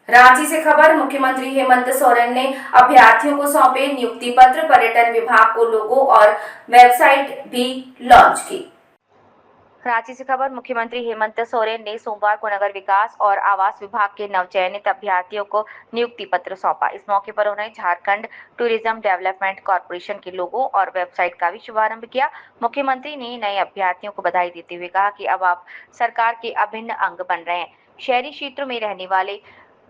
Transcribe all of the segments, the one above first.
रांची से खबर। मुख्यमंत्री हेमंत सोरेन ने अभ्यर्थियों को सौंपे नियुक्ति पत्र। पर्यटन विभाग को लोगो और वेबसाइट भी लॉन्च की। रांची से खबर। मुख्यमंत्री हेमंत सोरेन ने सोमवार को नगर विकास और आवास विभाग के नवचयनित अभ्यर्थियों को नियुक्ति पत्र सौंपा। इस मौके पर उन्होंने झारखंड टूरिज्म डेवलपमेंट कॉर्पोरेशन के लोगो और वेबसाइट का भी शुभारंभ किया। मुख्यमंत्री ने नए अभ्यर्थियों को बधाई देते हुए कहा कि अब आप सरकार के अभिन्न अंग बन रहे हैं। शहरी क्षेत्रों में रहने वाले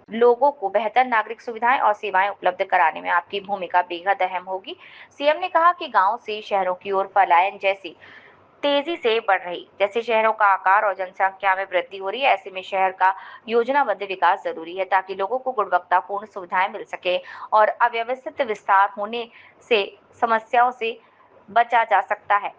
लोगों को बेहतर नागरिक सुविधाएं और सेवाएं उपलब्ध कराने में आपकी भूमिका बेहद अहम होगी। सीएम ने कहा कि गांव से शहरों की ओर पलायन जैसी तेजी से बढ़ रही, जैसे शहरों का आकार और जनसंख्या में वृद्धि हो रही है, ऐसे में शहर का योजनाबद्ध विकास जरूरी है ताकि लोगों को गुणवत्तापूर्ण सुविधाएं मिल सके और अव्यवस्थित विस्तार होने से समस्याओं से बचा जा सकता है।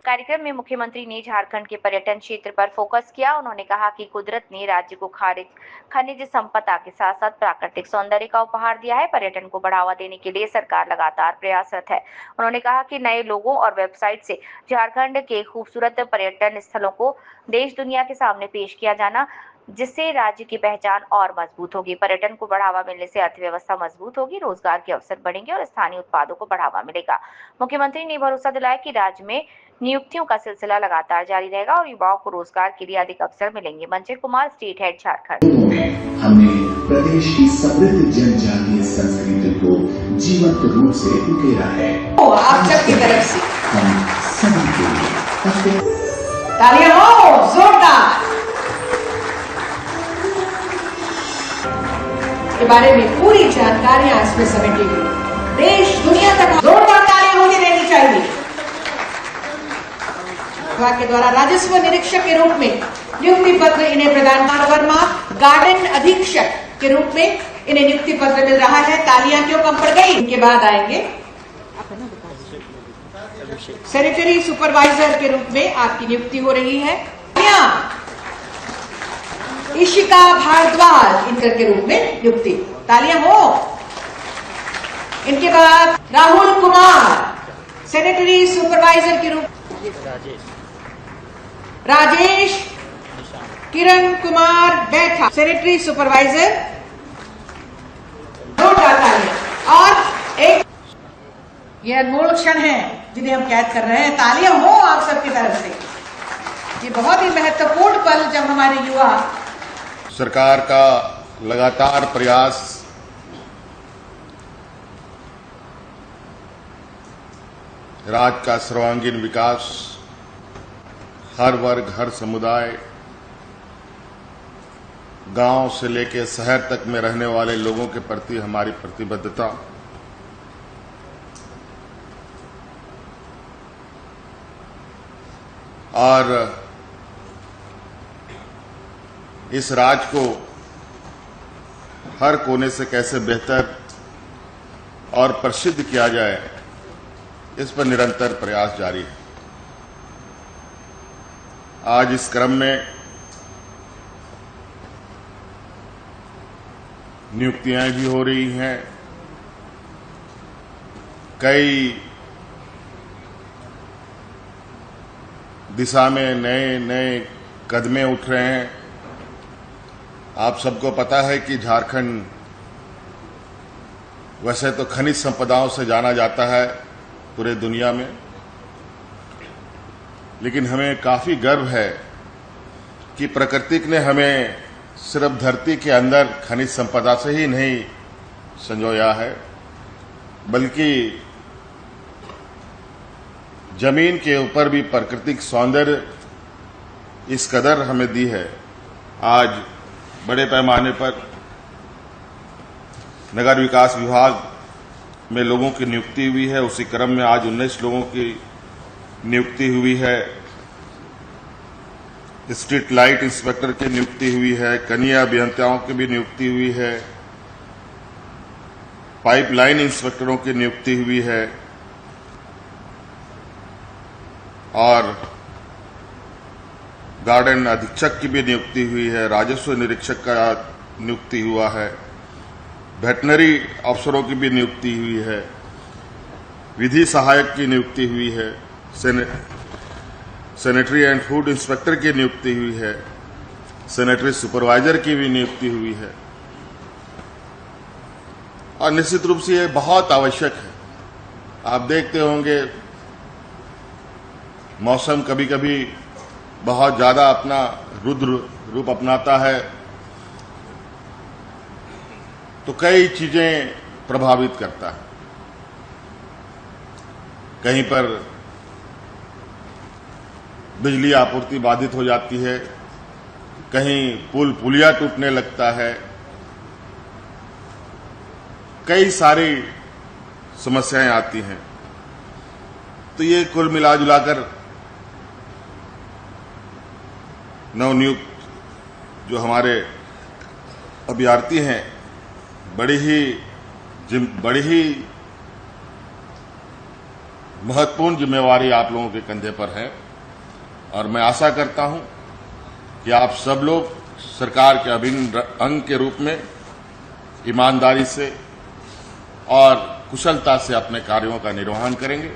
कार्यक्रम में मुख्यमंत्री ने झारखंड के पर्यटन क्षेत्र पर फोकस किया। उन्होंने कहा कि कुदरत ने राज्य को खनिज संपदा के साथ साथ प्राकृतिक सौंदर्य का उपहार दिया है। पर्यटन को बढ़ावा देने के लिए सरकार लगातार प्रयासरत है। उन्होंने कहा कि नए लोगों और वेबसाइट से झारखंड के खूबसूरत पर्यटन स्थलों को देश दुनिया के सामने पेश किया जाना, जिससे राज्य की पहचान और मजबूत होगी। पर्यटन को बढ़ावा मिलने से अर्थव्यवस्था मजबूत होगी, रोजगार के अवसर बढ़ेंगे और स्थानीय उत्पादों को बढ़ावा मिलेगा। मुख्यमंत्री ने भरोसा दिलाया कि राज्य में नियुक्तियों का सिलसिला लगातार जारी रहेगा और युवाओं को रोजगार के लिए अधिक अवसर मिलेंगे। मंजिल कुमार, स्टेट हेड, झारखंड। हमने प्रदेश की समृद्ध जनजातीय संस्कृति को जीवंत रूप से उकेरा है। आप सबकी तरफ से हम सभी के लिए तालियां हो जोरदार। के बारे में पूरी जानकारियां इसमें समेटी हुई, देश दुनिया तक जोरदार तालियां होती रहनी चाहिए। विभाग के द्वारा राजस्व निरीक्षक के रूप में नियुक्ति पत्र इन्हें प्रदान कर वर्मा गार्डन अधीक्षक के रूप में इन्हें नियुक्ति पत्र मिल रहा है। तालियां क्यों कम पड़ गई? इनके बाद आएंगे सैनिटरी सुपरवाइजर के रूप में आपकी नियुक्ति हो रही है। इशिका भारद्वाज इनकर के रूप में नियुक्ति। तालियां हो। इनके बाद राहुल कुमार सैनिटरी सुपरवाइजर के रूप, राजेश किरण कुमार बैठा सैनिटरी सुपरवाइजर। दो तालियां। और एक ये अनमोल क्षण है जिन्हें हम कैद कर रहे हैं। तालियां हो आप सबकी तरफ से। ये बहुत ही महत्वपूर्ण पल जब हमारे युवा, सरकार का लगातार प्रयास राज्य का सर्वांगीण विकास, हर वर्ग हर समुदाय, गांव से लेकर शहर तक में रहने वाले लोगों के प्रति हमारी प्रतिबद्धता, और इस राज्य को हर कोने से कैसे बेहतर और प्रसिद्ध किया जाए, इस पर निरंतर प्रयास जारी है। आज इस क्रम में नियुक्तियां भी हो रही हैं, कई दिशा में नए नए कदमें उठ रहे हैं। आप सबको पता है कि झारखंड वैसे तो खनिज संपदाओं से जाना जाता है पूरे दुनिया में, लेकिन हमें काफी गर्व है कि प्रकृति ने हमें सिर्फ धरती के अंदर खनिज संपदा से ही नहीं संजोया है, बल्कि जमीन के ऊपर भी प्राकृतिक सौंदर्य इस कदर हमें दी है। आज बड़े पैमाने पर नगर विकास विभाग में लोगों की नियुक्ति हुई है। उसी क्रम में आज 19 लोगों की नियुक्ति हुई है। स्ट्रीट लाइट इंस्पेक्टर की नियुक्ति हुई है, कनीय अभियंताओं की भी नियुक्ति हुई है, पाइपलाइन इंस्पेक्टरों की नियुक्ति हुई है और गार्डन अधीक्षक की भी नियुक्ति हुई है, राजस्व निरीक्षक का नियुक्ति हुआ है, वेटनरी अफसरों की भी नियुक्ति हुई है, विधि सहायक की नियुक्ति हुई है, सैनिटरी एंड फूड इंस्पेक्टर की नियुक्ति हुई है, सैनिटरी सुपरवाइजर की भी नियुक्ति हुई है। और निश्चित रूप से ये बहुत आवश्यक है। आप देखते होंगे मौसम कभी कभी बहुत ज्यादा अपना रुद्र रूप अपनाता है तो कई चीजें प्रभावित करता है। कहीं पर बिजली आपूर्ति बाधित हो जाती है, कहीं पुल पुलिया टूटने लगता है, कई सारी समस्याएं आती हैं। तो ये कुल मिला जुलाकर नवनियुक्त जो हमारे अभ्यर्थी हैं बड़ी ही महत्वपूर्ण जिम्मेवारी आप लोगों के कंधे पर है और मैं आशा करता हूं कि आप सब लोग सरकार के अभिन्न अंग के रूप में ईमानदारी से और कुशलता से अपने कार्यों का निर्वहन करेंगे।